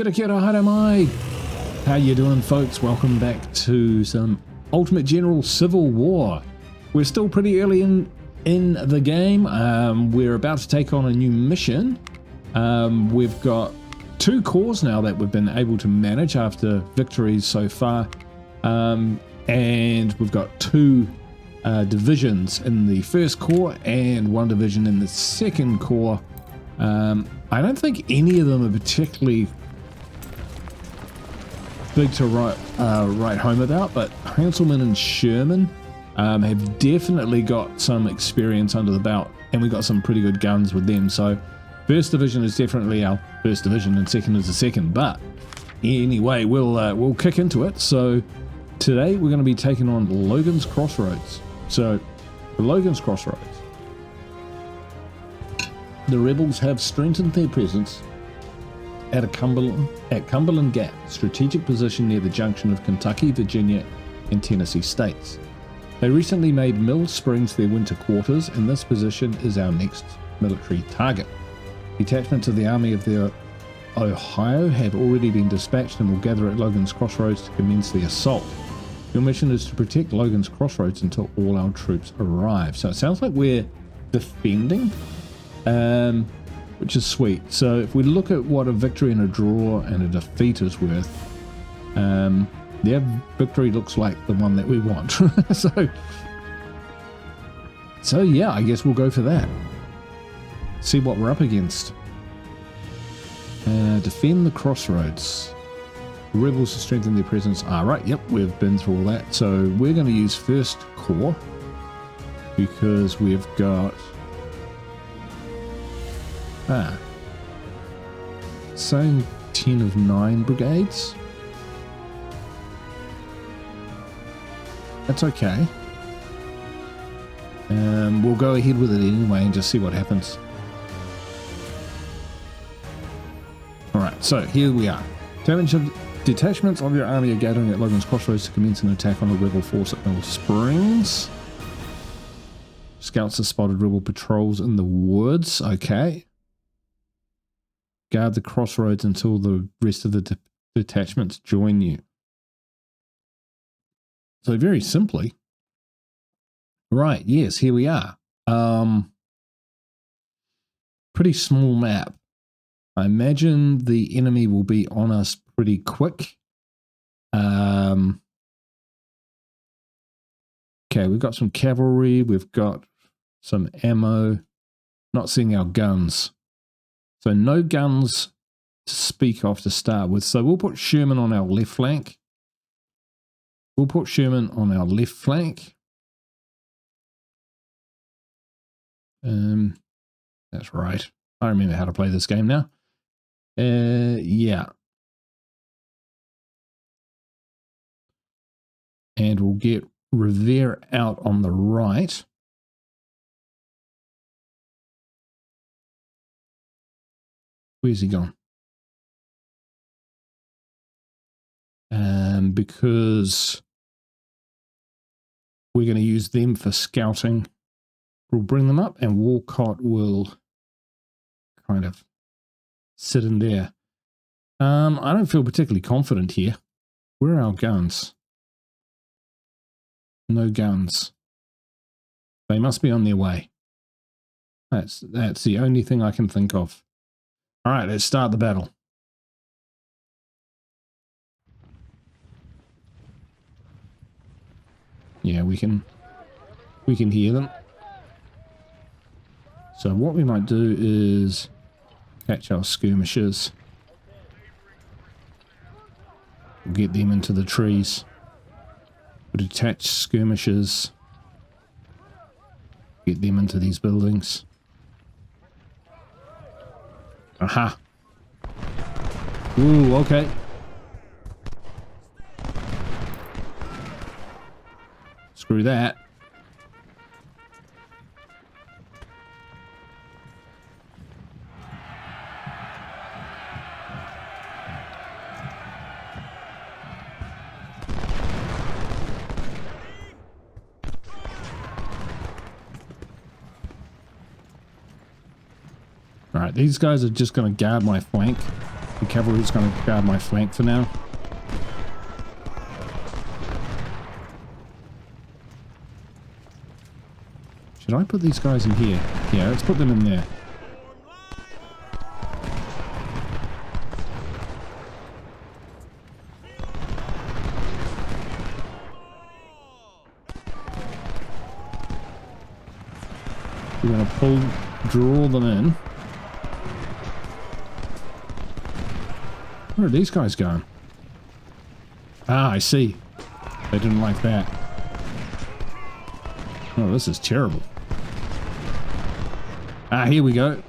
Kia haere mai. How you doing, folks? Welcome back to some Ultimate General Civil War. We're still pretty early in the game. We're about to take on a new mission. We've got 2 corps now that we've been able to manage after victories so far. And we've got 2 divisions in the 1st Corps and 1 division in the 2nd Corps. I don't think any of them are particularly big to write home about, but Hanselman and Sherman have definitely got some experience under the belt, and we got some pretty good guns with them. So 1st division is definitely our 1st division, and 2nd is the 2nd. But anyway, we'll kick into it. So today we're going to be taking on Logans Crossroads. So the Logans Crossroads. The rebels have strengthened their presence at Cumberland Gap, strategic position near the junction of Kentucky, Virginia, and Tennessee states. They recently made Mill Springs their winter quarters, and this position is our next military target. Detachments of the Army of the Ohio have already been dispatched and will gather at Logans Crossroads to commence the assault. Your mission is to protect Logans Crossroads until all our troops arrive. So it sounds like we're defending, which is sweet. So if we look at what a victory and a draw and a defeat is worth, their victory looks like the one that we want. so yeah, I guess we'll go for that. See what we're up against. Defend the crossroads. The rebels to strengthen their presence. Right, yep, we've been through all that. So we're going to use 1st Corps because we've got saying 10 of 9 brigades. That's okay. We'll go ahead with it anyway and just see what happens. Alright, so here we are. Detachments of your army are gathering at Logans Crossroads to commence an attack on the rebel force at Mill Springs. Scouts have spotted rebel patrols in the woods. Okay. Guard the crossroads until the rest of the detachments join you. So very simply, right, yes, here we are. Pretty small map. I imagine the enemy will be on us pretty quick. Okay, we've got some cavalry, we've got some ammo, not seeing our guns. So no guns to speak of to start with. So we'll put Sherman on our left flank. That's right. I remember how to play this game now. Yeah. And we'll get Revere out on the right. Where's he gone? Because we're going to use them for scouting. We'll bring them up, and Walcott will kind of sit in there. I don't feel particularly confident here. Where are our guns? No guns. They must be on their way. That's the only thing I can think of. All right, let's start the battle. Yeah, we can hear them. So what we might do is catch our skirmishers. We'll get them into the trees. We'll detach skirmishers. Get them into these buildings. Aha. Ooh, okay. Screw that. Alright, these guys are just going to guard my flank. cavalry's going to guard my flank for now. Should I put these guys in here? Yeah, let's put them in there. We're going to draw them in. Where are these guys going? Ah, I see. They didn't like that. Oh, this is terrible. Ah, here we go.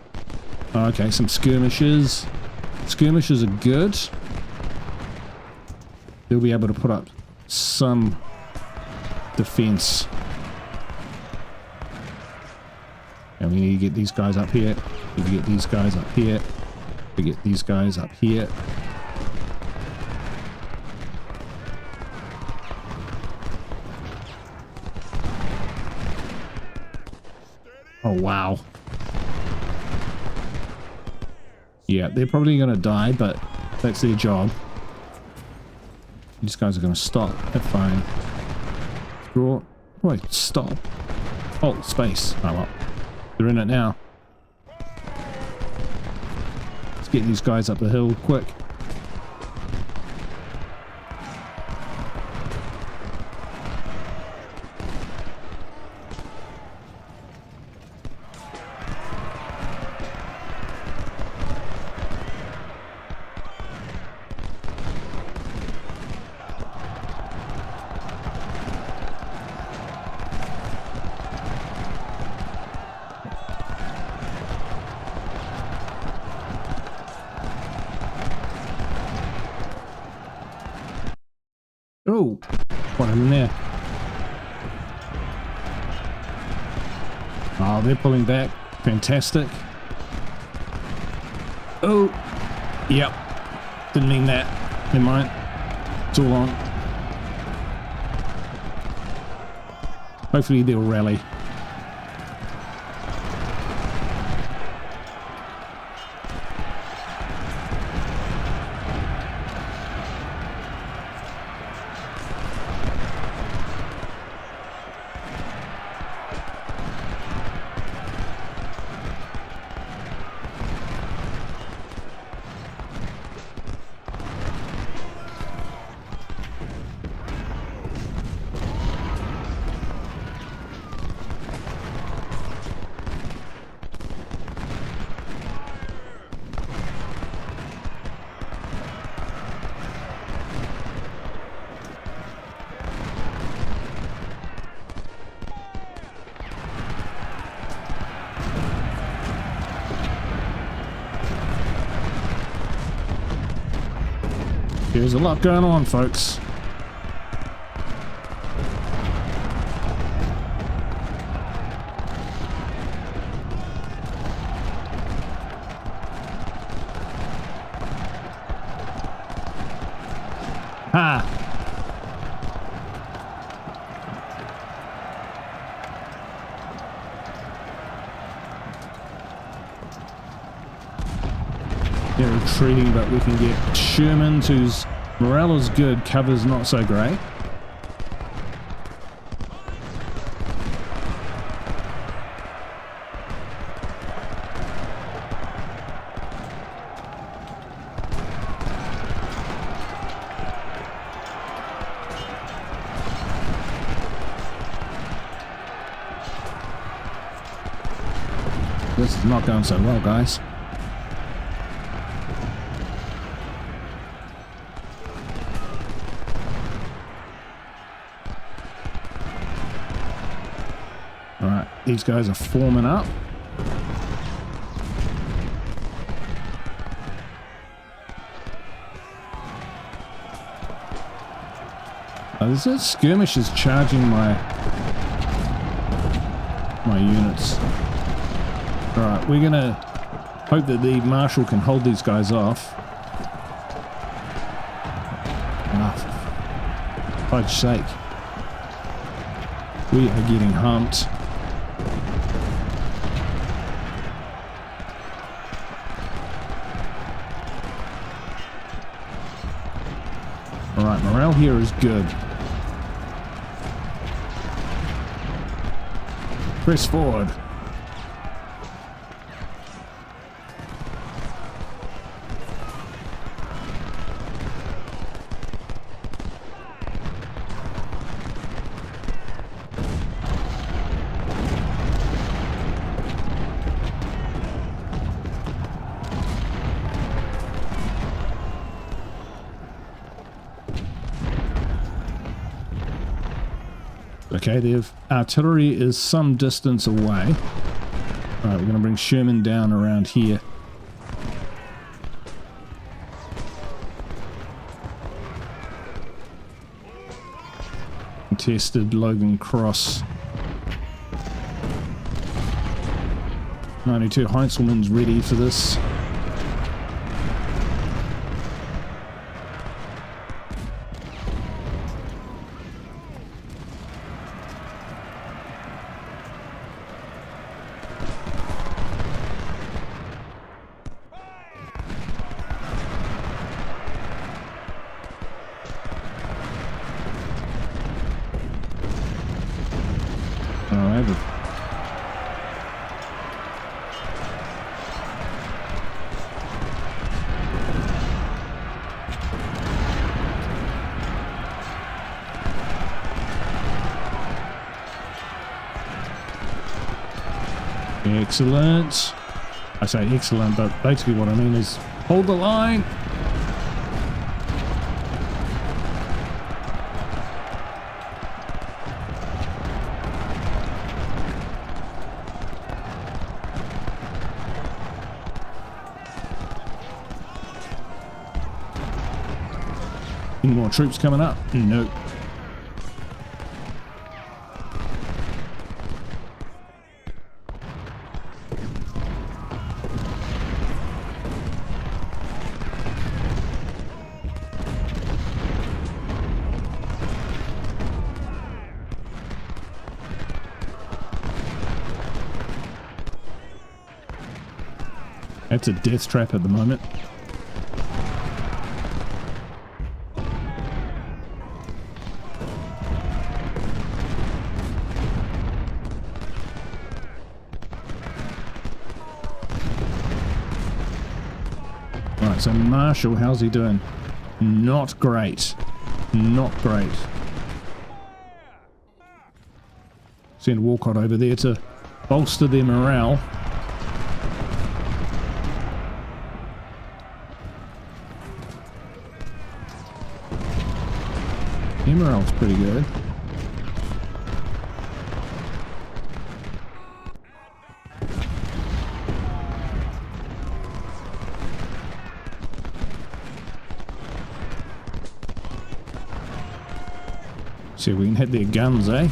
Okay, some skirmishes. Skirmishes are good. They'll be able to put up some defense. And we need to get these guys up here. We can get these guys up here. We get these guys up here. Oh, wow. Yeah, they're probably going to die, but that's their job. These guys are going to stop. They're fine. Draw. Wait, stop. Oh, space. Oh, well. They're in it now. Let's get these guys up the hill quick. Oh, what happened there? Oh, they're pulling back. Fantastic. Oh, yep. Didn't mean that. Never mind. It's all on. Hopefully they'll rally. There's a lot going on, folks. Ha! They're retreating, but we can get Sherman, whose morale is good, cover's not so great. This is not going so well, guys. Alright, these guys are forming up. There's a skirmishers charging my units. Alright, we're gonna hope that the marshal can hold these guys off. Ah, for fudge's sake. We are getting humped. Alright, morale here is good. Press forward. Okay, the artillery is some distance away. Alright, we're going to bring Sherman down around here. Contested Logan Cross. 92 Heinzelman's ready for this. Excellent. I say excellent, but basically what I mean is hold the line. Any more troops coming up? Nope. That's a death trap at the moment. Right, so Marshall, how's he doing? Not great. Not great. Send Walcott over there to bolster their morale. Morale's pretty good. See if we can hit their guns, eh?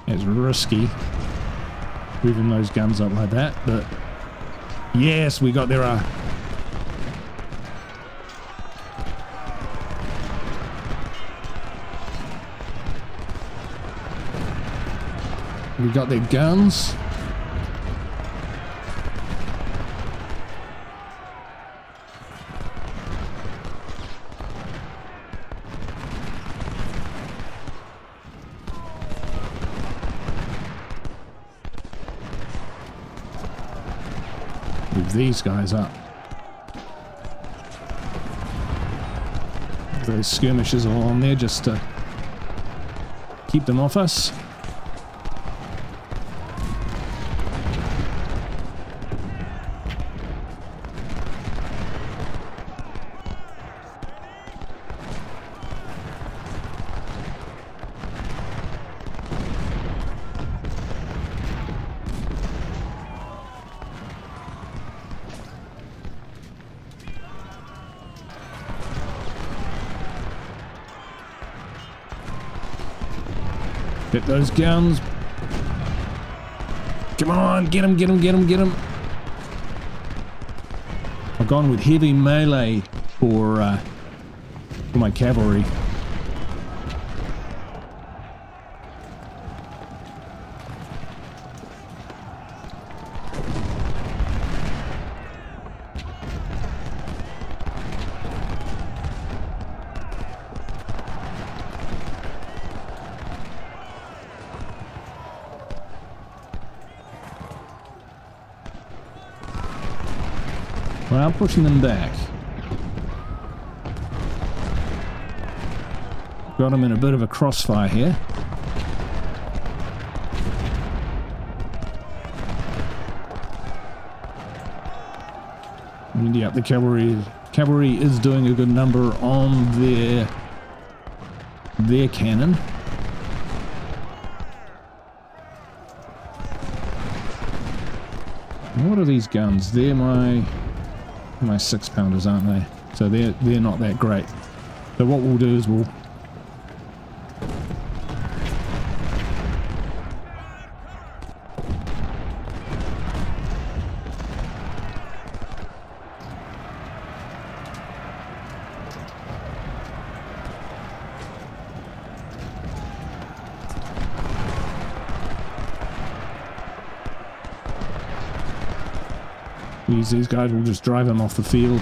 It's risky moving those guns up like that, but yes, we got their we got their guns. Move these guys up. Those skirmishers are on there just to keep them off us. Get those guns. Come on, get him, get him, get him, get him. I've gone with heavy melee for my cavalry. Well, pushing them back. Got them in a bit of a crossfire here. And yeah, the cavalry is doing a good number on their cannon. And what are these guns? They're my 6-pounders, aren't they? So they're not that great. So what we'll do is we'll these guys will just drive them off the field.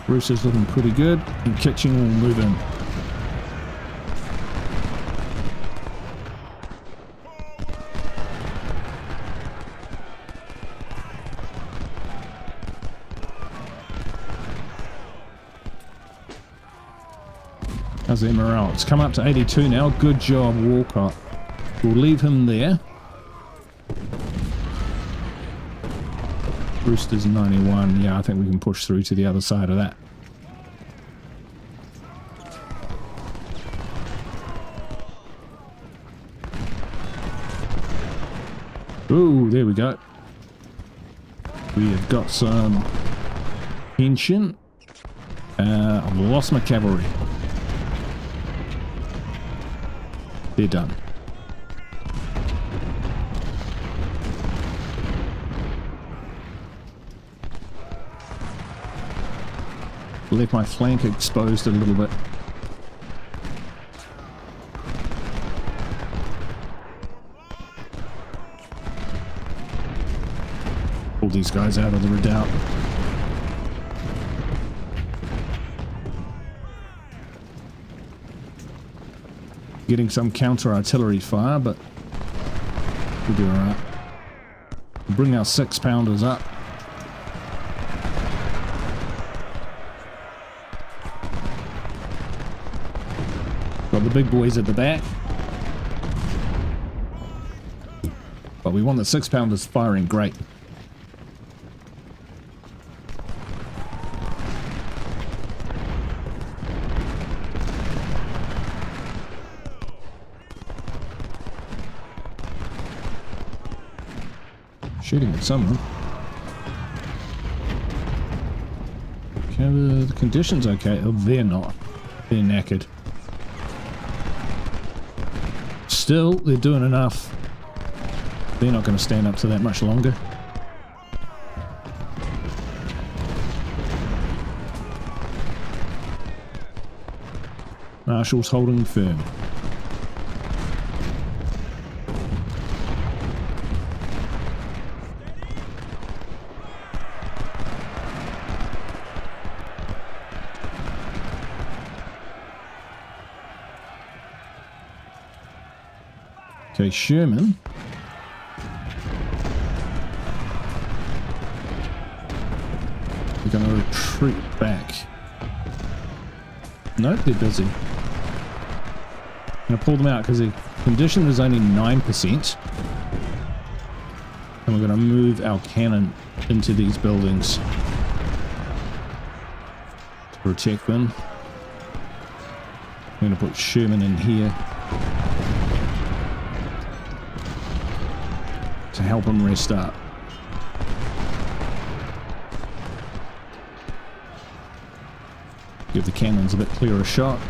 Bruce is looking pretty good, and Kitching will move in. How's their morale? It's come up to 82 now. Good job, Walcott. We'll leave him there. Brewster's 91. Yeah, I think we can push through to the other side of that. Ooh, there we go. We have got some tension. I've lost my cavalry. They're done. Left my flank exposed a little bit. Pull these guys out of the redoubt. Getting some counter-artillery fire, but we'll do alright. Bring our 6-pounders up. Got the big boys at the back. But we want the 6-pounders firing great. Shooting at someone. Okay, the conditions okay. Oh, they're not. They're knackered. Still, they're doing enough. They're not going to stand up to that much longer. Marshall's holding firm. Okay, Sherman. We're going to retreat back. Nope, they're busy. I'm going to pull them out because the condition is only 9%. And we're going to move our cannon into these buildings to protect them. I'm going to put Sherman in here to help him rest up. Give the cannons a bit clearer shot.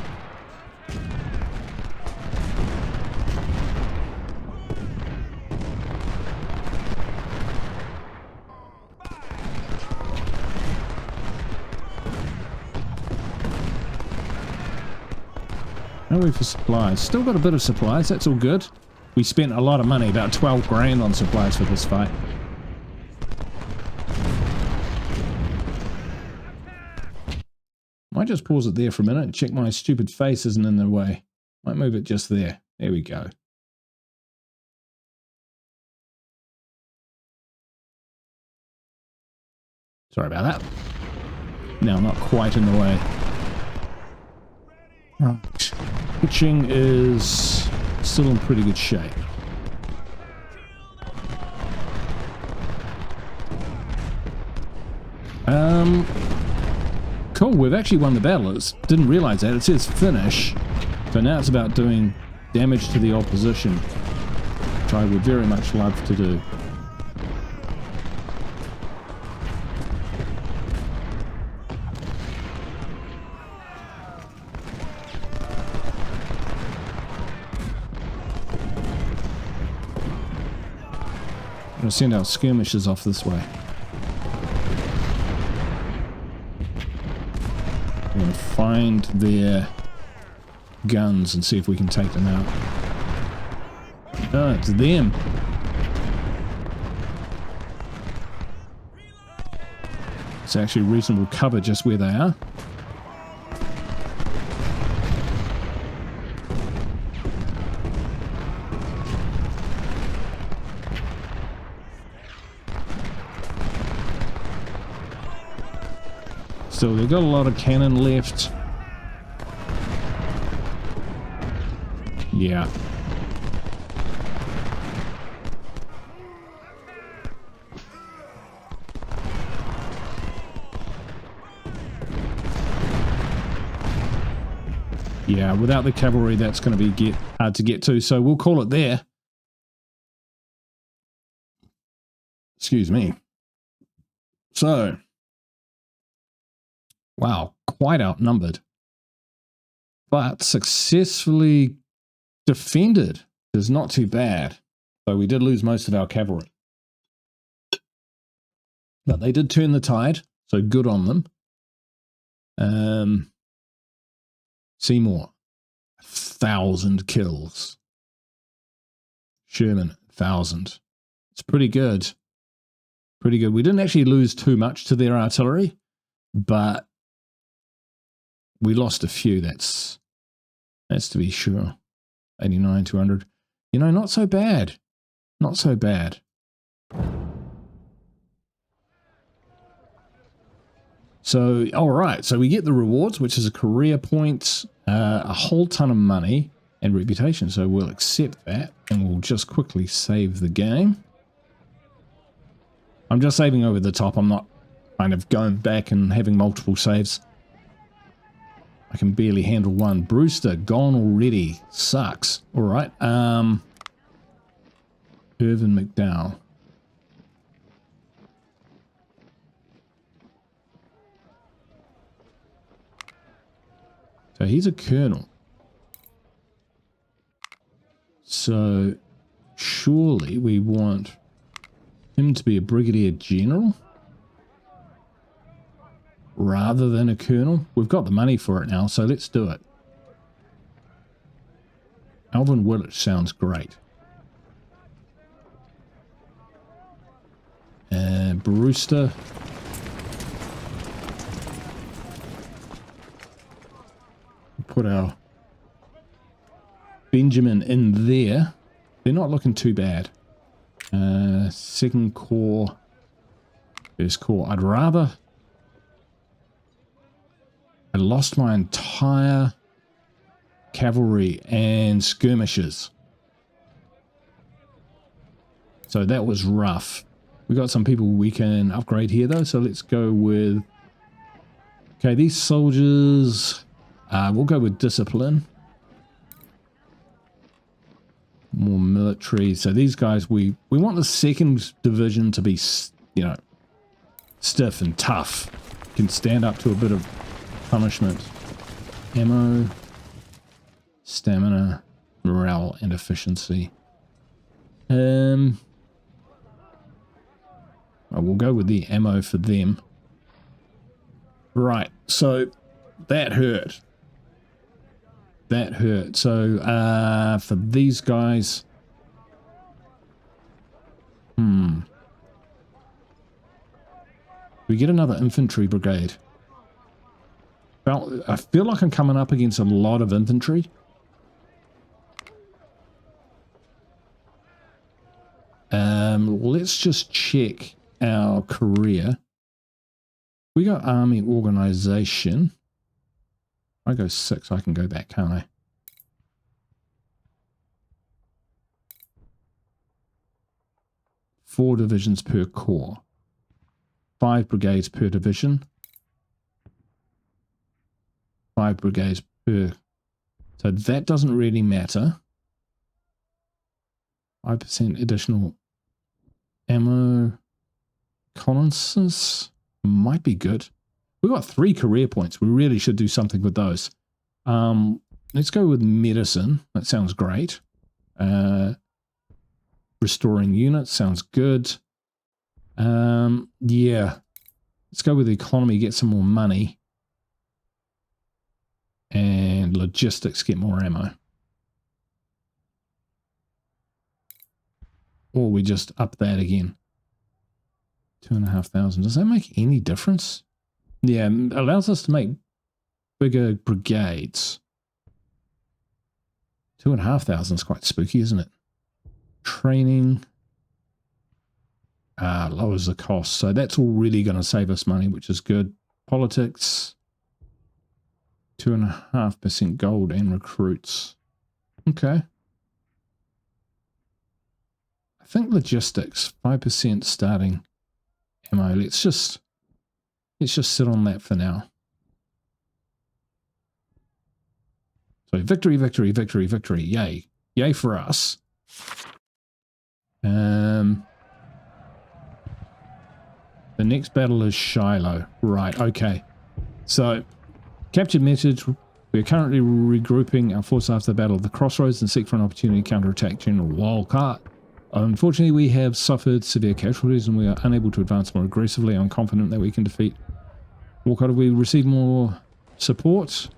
How are we for supplies? Still got a bit of supplies, that's all good. We spent a lot of money, about 12 grand on supplies for this fight. Might just pause it there for a minute and check my stupid face isn't in the way. Might move it just there. There we go. Sorry about that. Now not quite in the way. Right. Pitching is still in pretty good shape. Cool, we've actually won the battle. Didn't realize that. It says finish. So now it's about doing damage to the opposition, which I would very much love to do. I'm going to send our skirmishers off this way. We're going to find their guns and see if we can take them out. Oh, it's them. It's actually reasonable cover just where they are. So they've got a lot of cannon left. Yeah. Yeah, without the cavalry, that's going to be hard to get to, so we'll call it there. Excuse me. So, wow, quite outnumbered, but successfully defended is not too bad. So we did lose most of our cavalry, but they did turn the tide, so good on them. Seymour, 1,000 kills. Sherman, 1,000. It's pretty good. Pretty good. We didn't actually lose too much to their artillery, but we lost a few. That's to be sure. 89, 200. You know, not so bad. Not so bad. So, all right. So we get the rewards, which is a career point, a whole ton of money, and reputation. So we'll accept that, and we'll just quickly save the game. I'm just saving over the top. I'm not kind of going back and having multiple saves. I can barely handle one. Brewster, gone already. Sucks. All right. Irvin McDowell. So he's a colonel. So surely we want him to be a brigadier general rather than a colonel. We've got the money for it now, so let's do it. Alvin Willett sounds great. Brewster. Put our Benjamin in there. They're not looking too bad. Second corps. First corps. I lost my entire cavalry and skirmishers. So that was rough. We got some people we can upgrade here though, so let's go with... Okay, these soldiers... we'll go with discipline. More military. So these guys, we want the 2nd division to be, you know, stiff and tough. Can stand up to a bit of punishment. Ammo, stamina, morale, and efficiency. We'll go with the ammo for them. Right, so that hurt. That hurt. So for these guys, we get another infantry brigade. Well, I feel like I'm coming up against a lot of infantry. Let's just check our career. We got army organization. I go 6, I can go back, can't I? Four divisions per corps. 5 brigades per division. 5 brigades per. So that doesn't really matter. 5% additional ammo. Reconnaissance might be good. We've got 3 career points. We really should do something with those. Let's go with medicine. That sounds great. Restoring units sounds good. Yeah. Let's go with the economy, get some more money. And logistics, get more ammo. Or we just up that again. 2,500. Does that make any difference? Yeah, it allows us to make bigger brigades. 2,500 is quite spooky, isn't it? Training lowers the cost. So that's all really going to save us money, which is good. Politics. 2.5% gold and recruits. Okay. I think logistics, 5% starting ammo. Let's just sit on that for now. So victory, victory, victory, victory. Yay. Yay for us. The next battle is Shiloh. Right, okay. So captured message. We are currently regrouping our force after the Battle of the Crossroads and seek for an opportunity to counterattack General Walcott. Unfortunately, we have suffered severe casualties and we are unable to advance more aggressively. I'm confident that we can defeat Walcott. Have we received more support?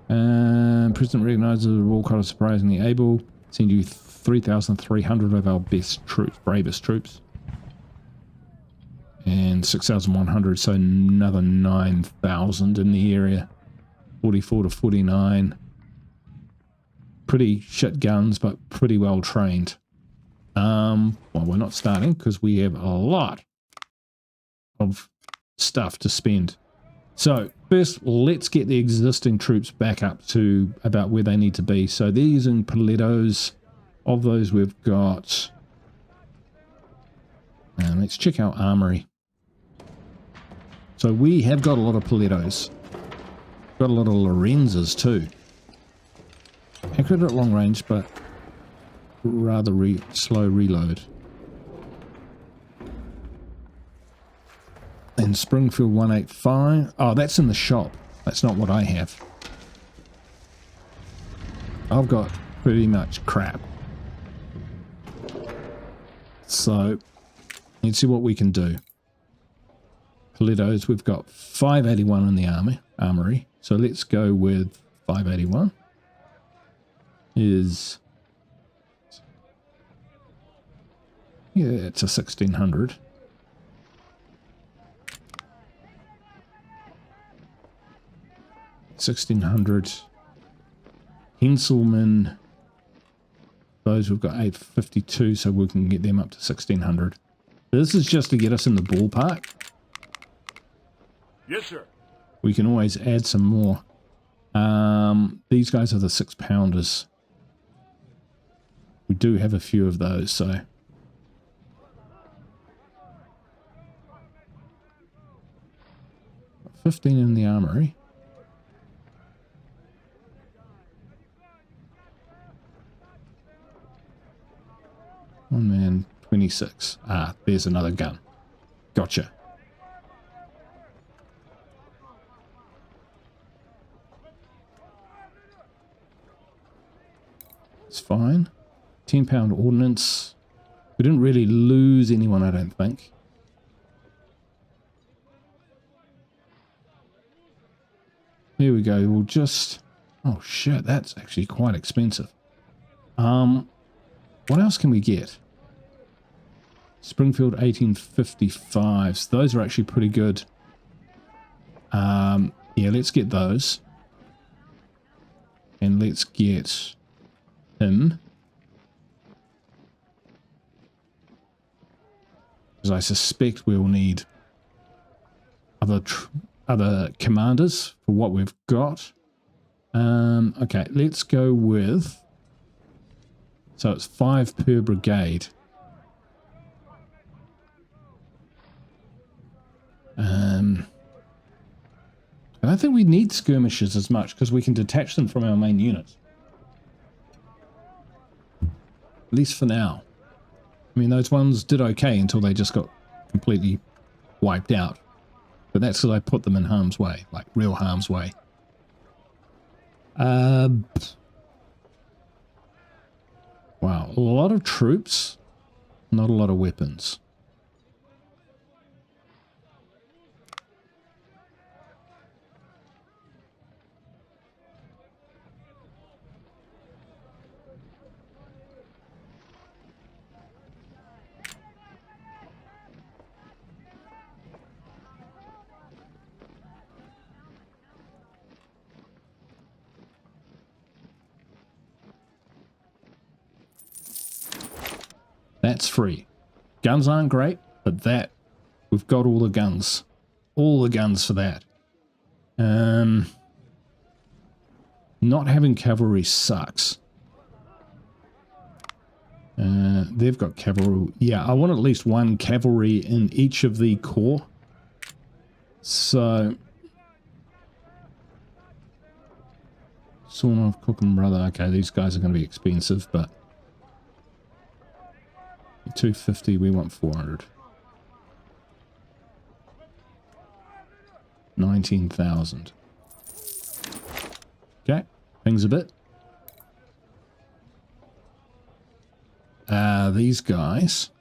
President recognizes Walcott is surprisingly able. Send you 3,300 of our best troops, bravest troops. And 6,100, so another 9,000 in the area. 44 to 49. Pretty shit guns, but pretty well trained. Well, we're not starting because we have a lot of stuff to spend. So first, let's get the existing troops back up to about where they need to be. So they're using Palettos. Of those, we've got. And let's check our armory. So we have got a lot of Palettos. Got a lot of Lorenzas too. Accurate at long range, but rather slow reload. And Springfield 185. Oh, that's in the shop. That's not what I have. I've got pretty much crap. So, let's see what we can do. Palettos, we've got 581 in the armory. So let's go with 581. Is, yeah, it's a 1600. Henselman, those we've got 852, so we can get them up to 1600. This is just to get us in the ballpark. Yes, sir. We can always add some more. These guys are the 6-pounders. We do have a few of those, so. Got 15 in the armory. One man, 26. Ah, there's another gun. Gotcha. It's fine. 10-pound ordnance. We didn't really lose anyone, I don't think. Here we go. Oh shit, that's actually quite expensive. What else can we get? Springfield 1855s. Those are actually pretty good. Yeah, let's get those. And let's get him. Because I suspect we'll need other commanders for what we've got. Okay, let's go with... So it's 5 per brigade. I don't think we need skirmishers as much because we can detach them from our main units. At least for now. I mean, those ones did okay until they just got completely wiped out. But that's because I put them in harm's way, like real harm's way. Wow, a lot of troops, not a lot of weapons. That's free. Guns aren't great, but that, we've got all the guns. All the guns for that. Not having cavalry sucks. They've got cavalry. Yeah, I want at least one cavalry in each of the corps. So... Saunov, Cook and Brother. Okay, these guys are going to be expensive, but... 250, we want 400. 19,000. Okay, things a bit. These guys.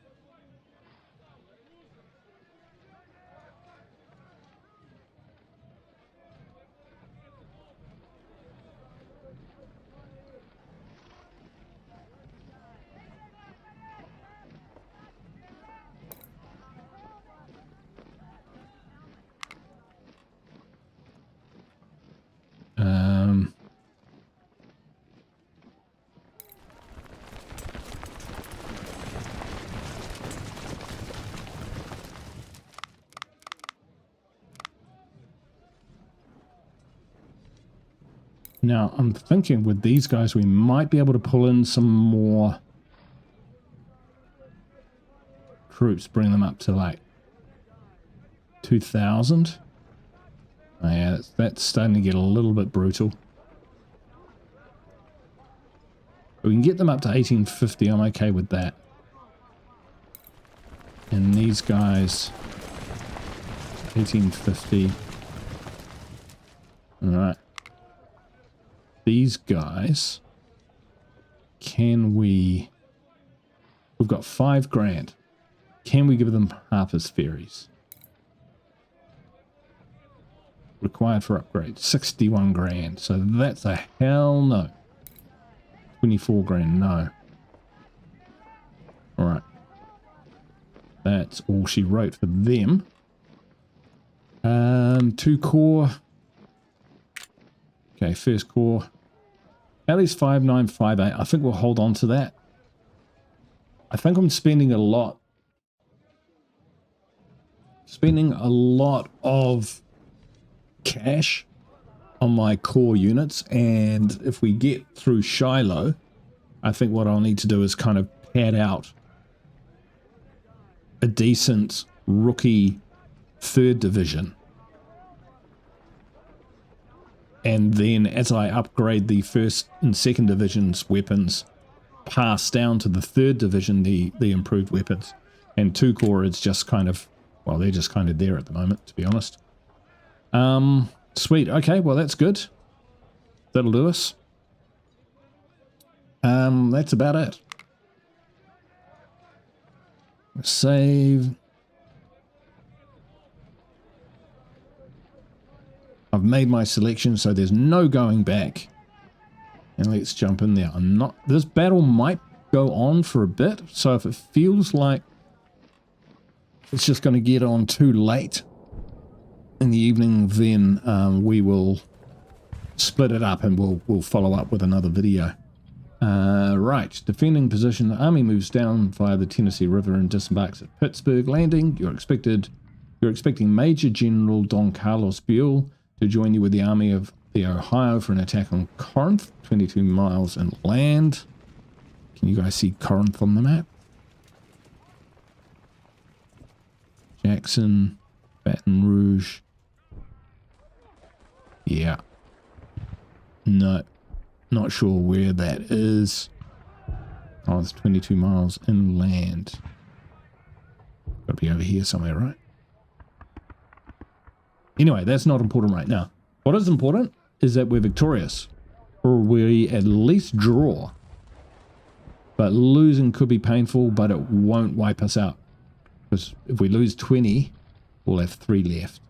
Now, I'm thinking with these guys, we might be able to pull in some more troops, bring them up to like 2,000. Oh, yeah, that's starting to get a little bit brutal. But we can get them up to 1850. I'm okay with that. And these guys, 1850. All right. These guys, can we... We've got 5 grand. Can we give them Harper's Ferries? Required for upgrade, 61 grand. So that's a hell no. 24 grand, no. Alright. That's all she wrote for them. 2 corps. Okay, first corps. At least 5958. I think we'll hold on to that. I think I'm spending a lot. Spending a lot of cash on my core units, and if we get through Shiloh, I think what I'll need to do is kind of pad out a decent rookie 3rd division. And then as I upgrade the 1st and 2nd division's weapons, pass down to the 3rd division the improved weapons. And 2 corps is just kind of, well, they're just kind of there at the moment, to be honest. Sweet. Okay, well, that's good. That'll do us. That's about it. Save. I've made my selection, so there's no going back. And let's jump in there. This battle might go on for a bit, so if it feels like it's just going to get on too late in the evening, then we will split it up and we'll follow up with another video. Right, defending position. The army moves down via the Tennessee River and disembarks at Pittsburgh Landing. You're expecting Major General Don Carlos Buell to join you with the Army of the Ohio for an attack on Corinth, 22 miles inland. Can you guys see Corinth on the map? Jackson, Baton Rouge. Yeah. No, not sure where that is. Oh, it's 22 miles inland. Got to be over here somewhere, right? Anyway, that's not important right now. What is important is that we're victorious, or we at least draw. But losing could be painful, but it won't wipe us out. Because if we lose 20, we'll have 3 left.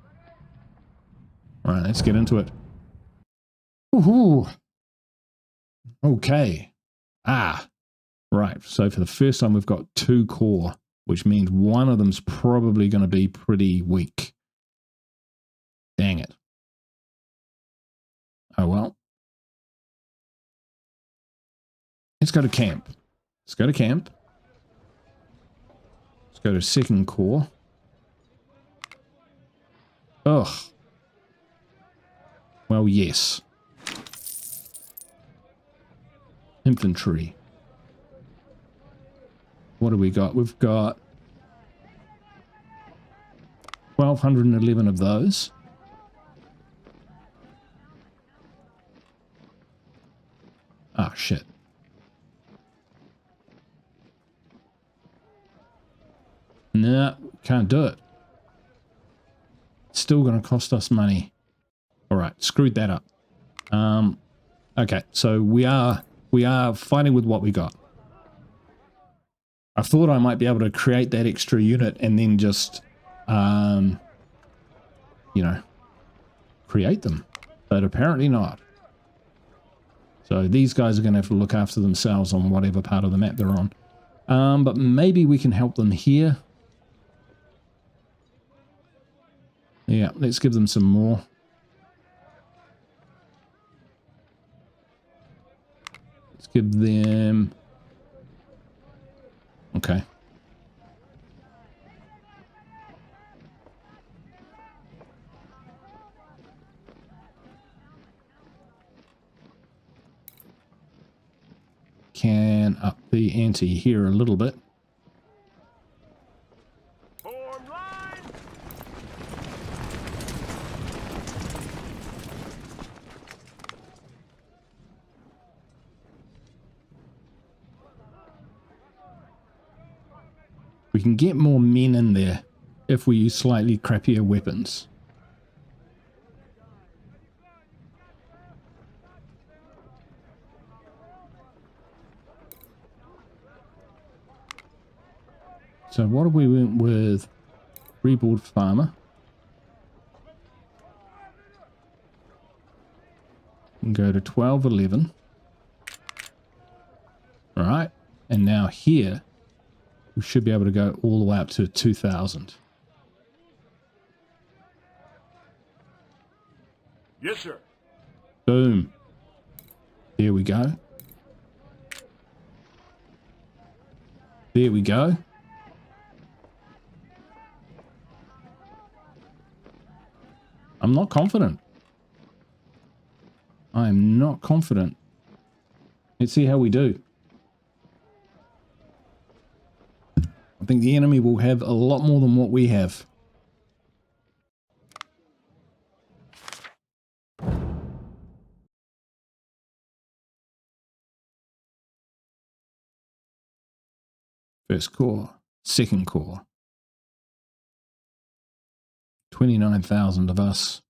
All right, let's get into it. Woohoo! Okay. Right. So for the first time, we've got 2 core, which means one of them's probably going to be pretty weak. Dang it. Oh well. Let's go to camp. Let's go to camp. Let's go to 2nd Corps. Ugh. Well, yes. Infantry. What do we got? We've got 1,211 of those. Ah, shit. Nah, can't do it. Still going to cost us money. All right, screwed that up. Okay, so we are fighting with what we got. I thought I might be able to create that extra unit and then just, you know, create them, but apparently not. So these guys are going to have to look after themselves on whatever part of the map they're on. But maybe we can help them here. Yeah, let's give them some more. Let's give them... Okay. Can up the ante here a little bit. Form line. We can get more men in there if we use slightly crappier weapons. So what have we went with? Rebuild farmer. And go to 1211. All right. And now here, we should be able to go all the way up to 2,000. Yes, sir. Boom. There we go. There we go. I'm not confident. I am not confident. Let's see how we do. I think the enemy will have a lot more than what we have. First Corps, 2nd Corps. 29,000 of us.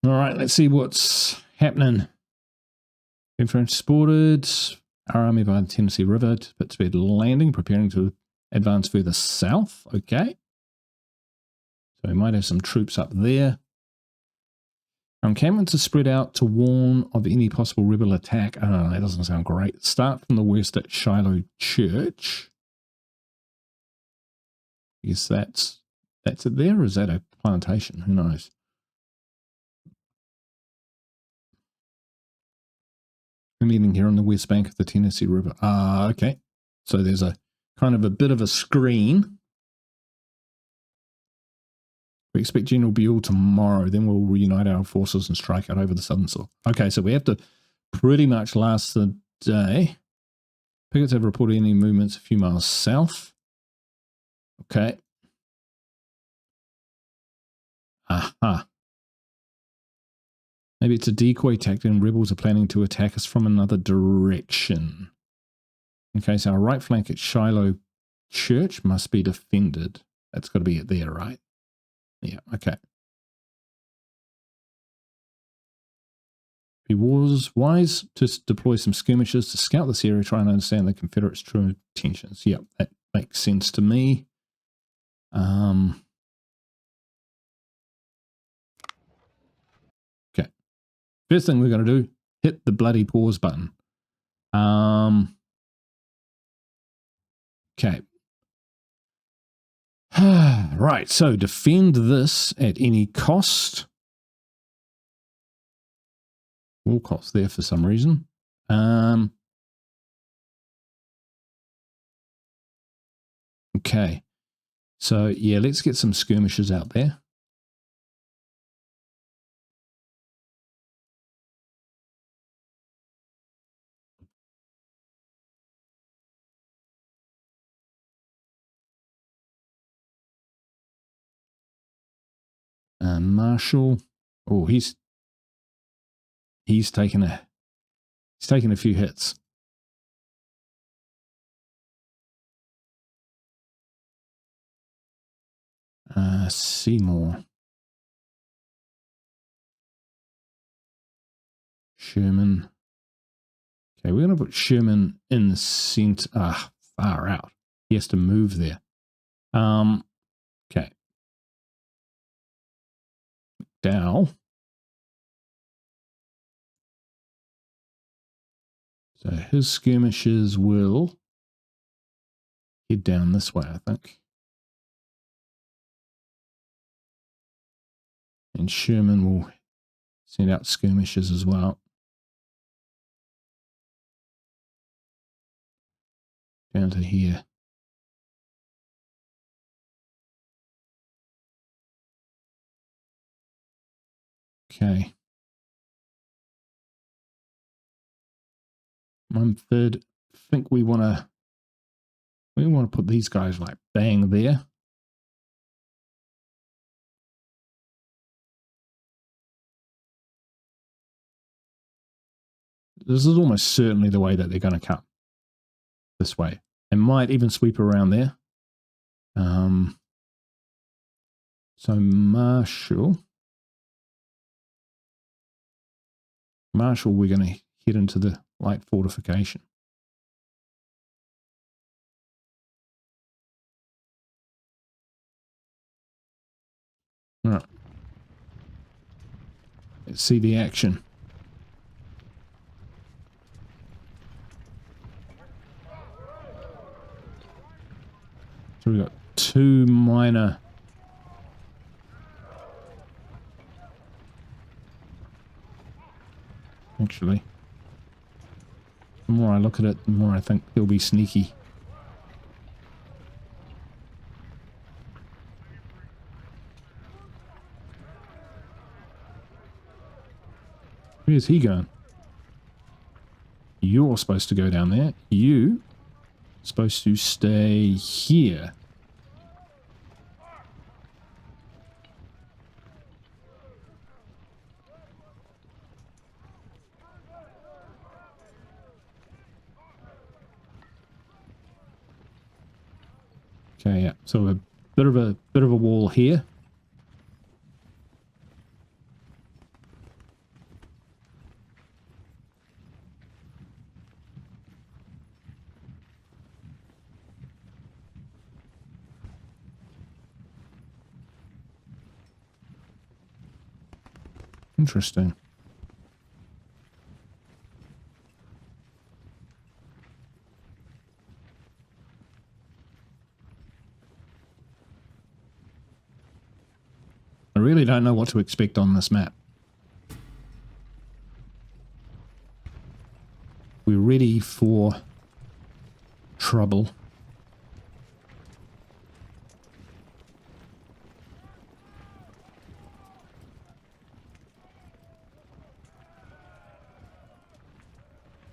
All right, let's see what's happening. Been transported. Our army by the Tennessee River to Pittsburgh Landing, preparing to advance further south. Okay. So we might have some troops up there. Encampments are spread out to warn of any possible rebel attack. Oh, that doesn't sound great. Start from the west at Shiloh Church. I guess that's it there, or is that a plantation? Who knows? We're meeting here on the west bank of the Tennessee River. Okay. So there's a kind of a bit of a screen. We expect General Buell tomorrow. Then we'll reunite our forces and strike out over the southern shore. Okay, so we have to pretty much last the day. Pickets have reported any movements a few miles south. Okay. Aha. Maybe it's a decoy tactic and rebels are planning to attack us from another direction. Okay, so our right flank at Shiloh Church must be defended. That's got to be it there, right? Yeah, okay. It was wise to deploy some skirmishers to scout this area, try and understand the Confederates' true intentions. Yep, that makes sense to me. Okay. First thing we're going to do, hit the bloody pause button. Okay. Right, so defend this at any cost. All costs there for some reason. Okay. So, yeah, let's get some skirmishers out there. Marshall. Oh, he's taken a few hits. Seymour. Sherman. Okay, we're going to put Sherman in the center. Far out. He has to move there. Okay. McDowell. So his skirmishers will head down this way, I think. And Sherman will send out skirmishers as well. Down to here. Okay. 1/3. I think we want to put these guys like bang there. This is almost certainly the way that they're going to come. This way. And might even sweep around there. So Marshall, we're going to head into the light fortification. All right. Let's see the action. So we've got two minor. Actually, the more I look at it, the more I think they'll be sneaky. Where's he going? You're supposed to go down there. You supposed to stay here. Okay, yeah. So a bit of a wall here. Interesting. I really don't know what to expect on this map. We're ready for trouble.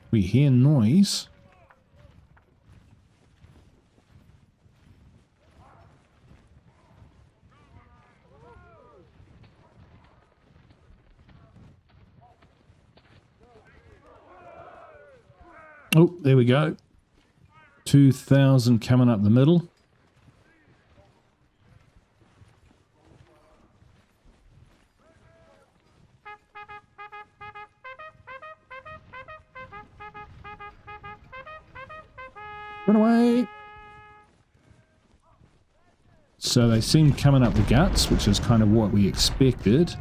We hear noise. Oh, there we go. 2,000 coming up the middle. Run away. So they seem coming up the guts, which is kind of what we expected.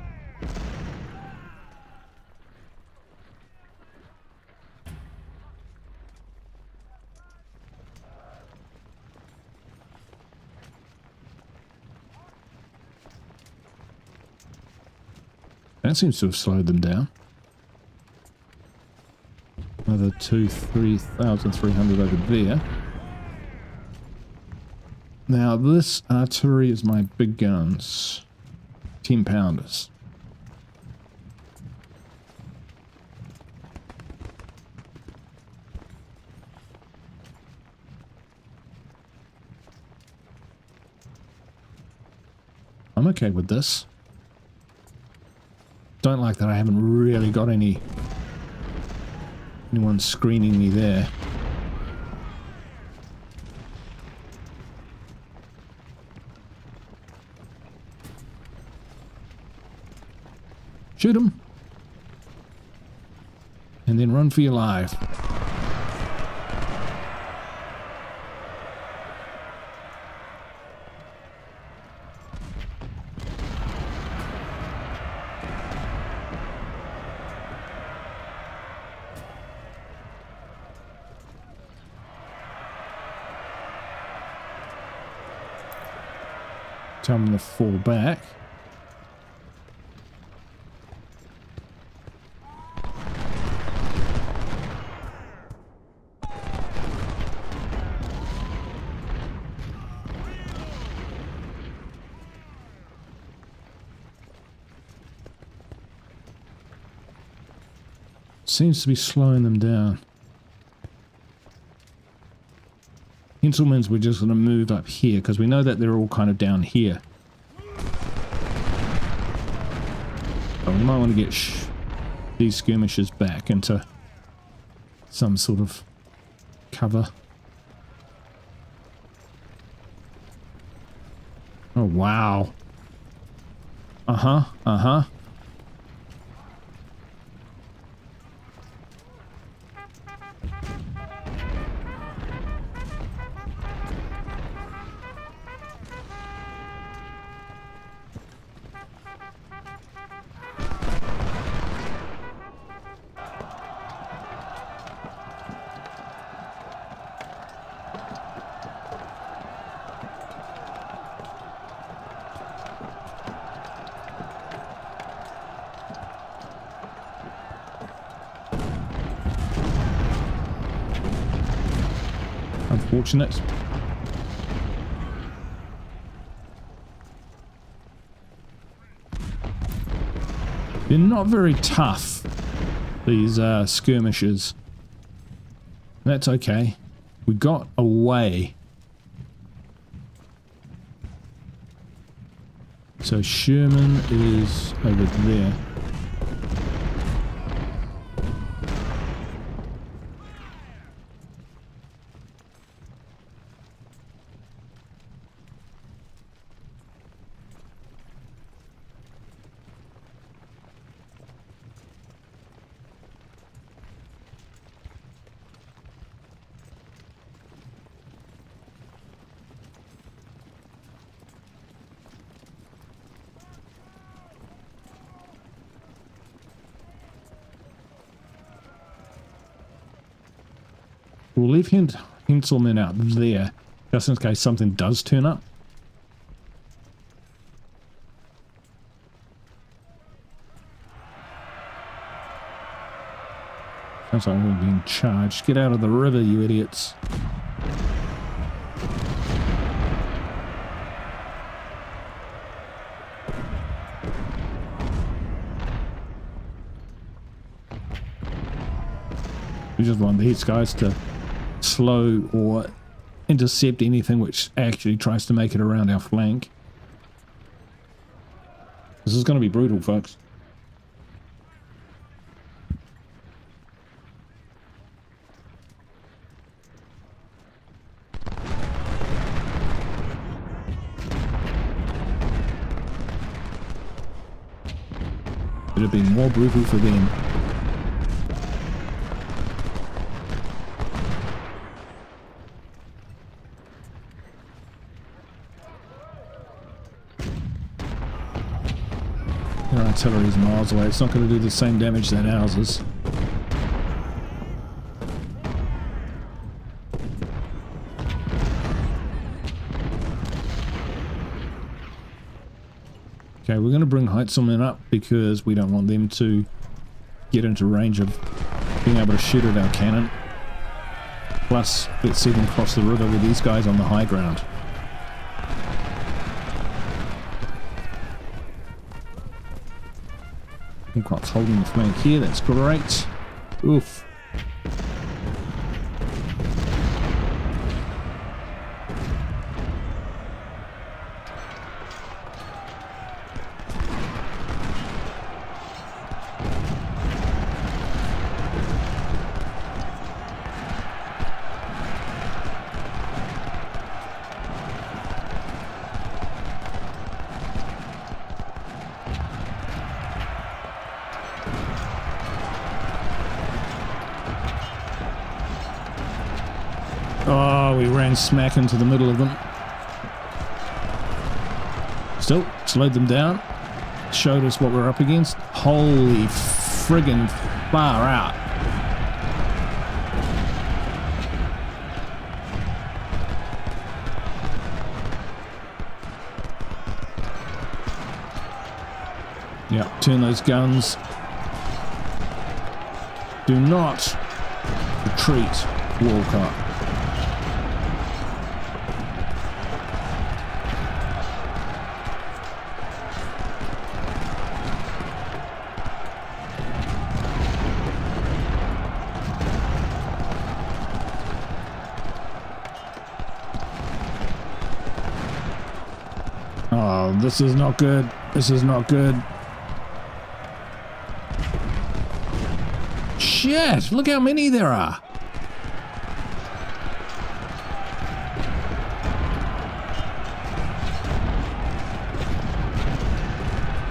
That seems to have slowed them down. Another 3,300 over there. Now this artillery is my big guns. 10 pounders. I'm okay with this. Don't like that I haven't really got anyone screening me there. Shoot him. And then run for your life. Tell them to fall back. Seems to be slowing them down. Henselmans, we're just going to move up here because we know that they're all kind of down here. But we might want to get these skirmishers back into some sort of cover. Oh, wow. Uh-huh. Unfortunate. They're not very tough, these skirmishers. That's okay. We got away. So Sherman is over there. We'll leave Henselman out there, just in case something does turn up. Sounds like we're being charged. Get out of the river, you idiots. We just want these guys to slow or intercept anything which actually tries to make it around our flank. This is going to be brutal, folks. It'd be more brutal for them. Their artillery is miles away. It's not going to do the same damage that ours is. Okay, we're going to bring Heitzelman up because we don't want them to get into range of being able to shoot at our cannon. Plus, let's see them cross the river with these guys on the high ground. Wilcott's holding the flank here, that's great. Oof. Oh, we ran smack into the middle of them. Still, slowed them down. Showed us what we're up against. Holy friggin' far out. Yep, turn those guns. Do not retreat, Walcott. Oh, this is not good. This is not good. Shit, look how many there are.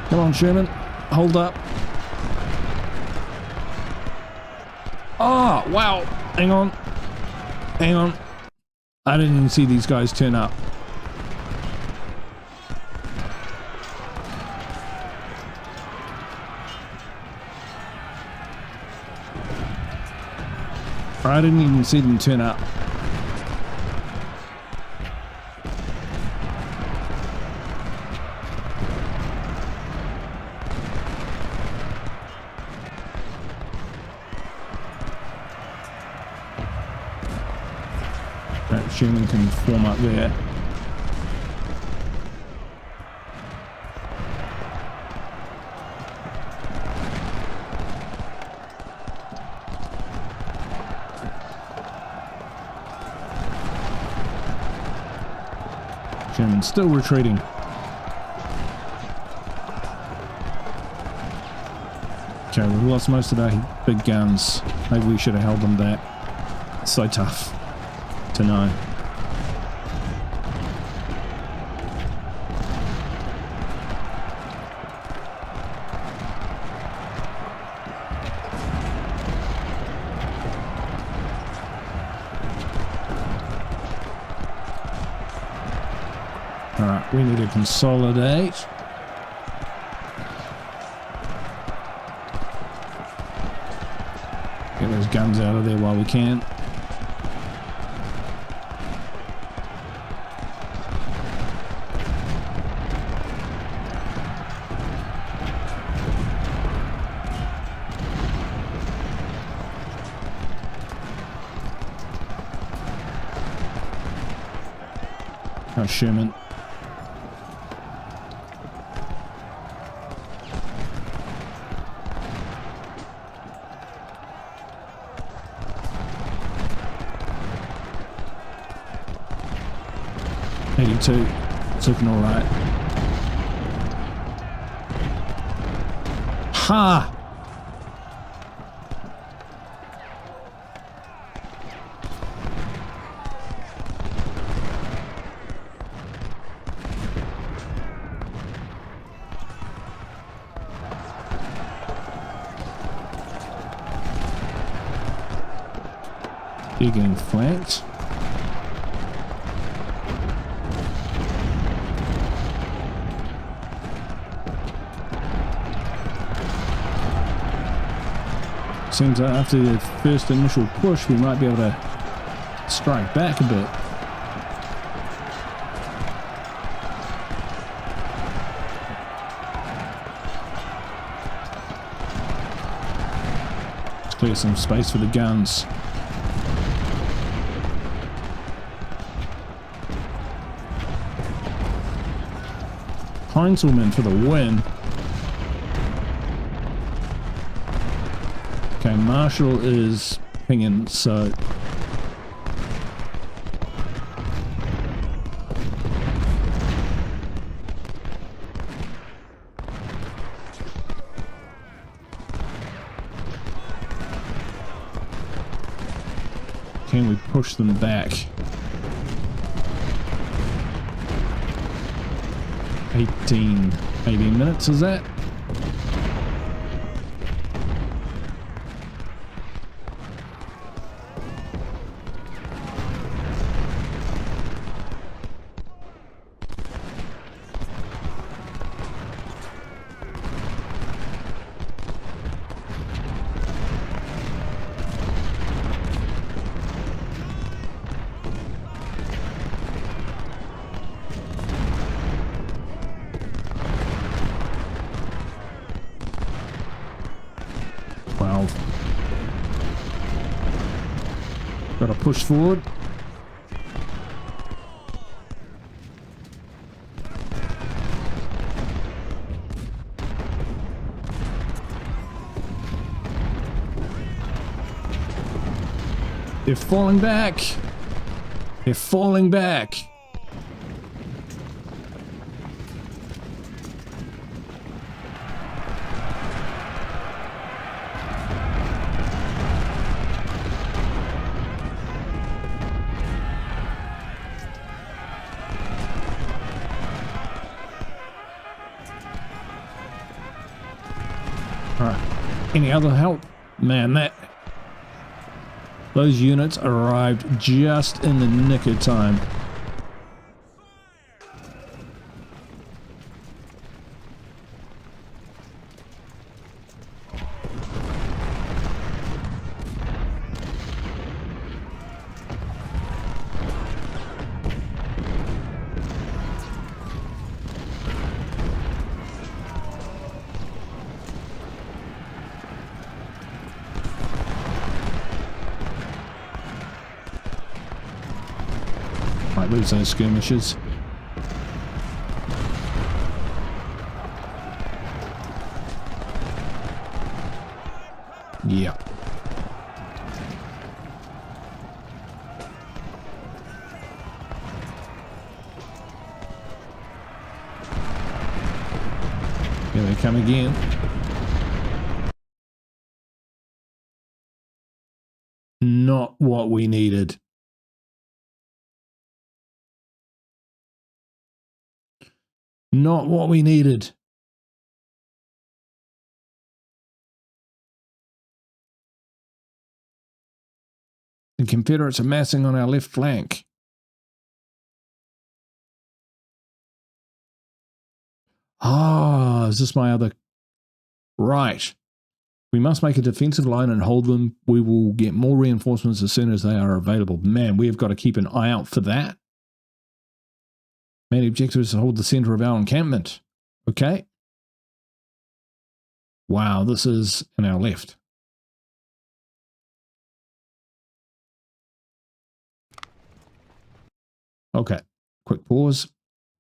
Come on, Sherman. Hold up. Oh, wow. Hang on. Hang on. I didn't even see these guys turn up. I didn't even see them turn up. Right, Sherman can form up there. Sherman's still retreating. Okay, we've lost most of our big guns. Maybe we should have held them back. It's so tough to know. Alright, we need to consolidate. Get those guns out of there while we can. Oh, Sherman. It's looking all right. Ha! You're getting flanked. Seems like after the first initial push, we might be able to strike back a bit. Let's clear some space for the guns. Heinzelman for the win. Okay, Marshall is pinging, so can we push them back? 18 minutes, is that? Got to push forward. They're falling back. They're falling back. Any other help? Man, those units arrived just in the nick of time. Might lose those skirmishes. Yeah. Here they come again. Not what we needed. Not what we needed. The Confederates are massing on our left flank. Ah, is this my other... Right. We must make a defensive line and hold them. We will get more reinforcements as soon as they are available. Man, we have got to keep an eye out for that. Main objective is to hold the center of our encampment. Okay. Wow, this is on our left. Okay. quick pause.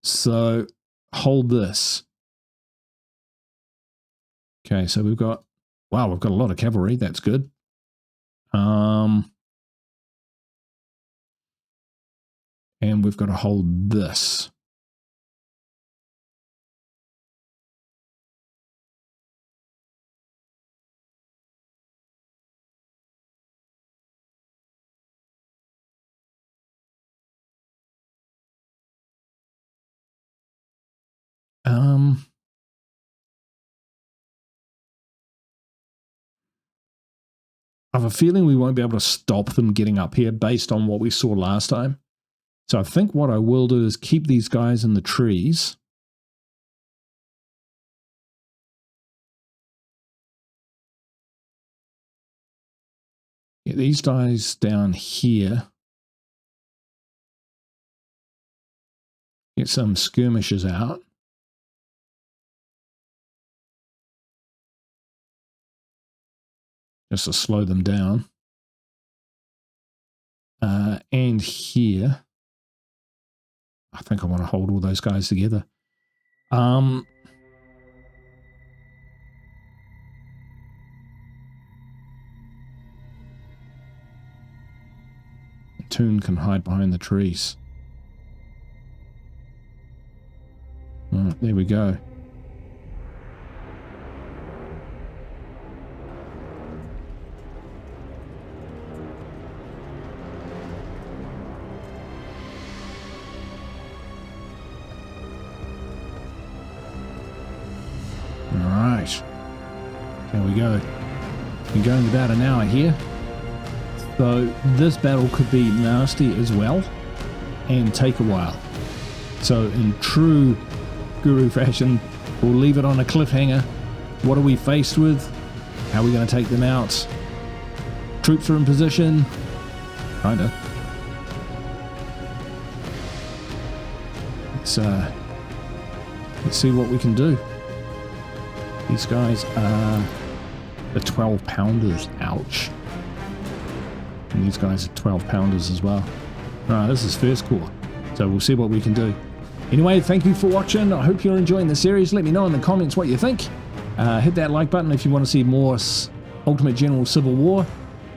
So hold this. Okay, so we've got, wow, we've got a lot of cavalry. That's good. And we've got to hold this. I have a feeling we won't be able to stop them getting up here based on what we saw last time. So I think what I will do is keep these guys in the trees. Get these guys down here. Get some skirmishers out. Just to slow them down. And here, I think I want to hold all those guys together. Toon can hide behind the trees. All right, there we go. There we go. Been going about an hour here. So this battle could be nasty as well and take a while. So in true Guru fashion, we'll leave it on a cliffhanger. What are we faced with? How are we going to take them out? Troops are in position. Kinda. Let's see what we can do. These guys are the 12 pounders. Ouch. And these guys are 12 pounders as well. Alright, this is first corps. So we'll see what we can do. Anyway, thank you for watching. I hope you're enjoying the series. Let me know in the comments what you think. Hit that like button if you want to see more Ultimate General Civil War.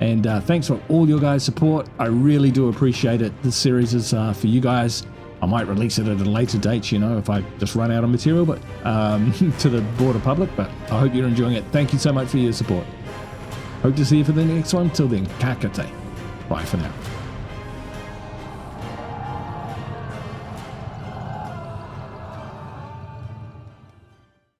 And thanks for all your guys' support. I really do appreciate it. This series is for you guys. I might release it at a later date, you know, if I just run out of material, but to the broader public. But I hope you're enjoying it. Thank you so much for your support. Hope to see you for the next one. Till then, kakate. Bye for now.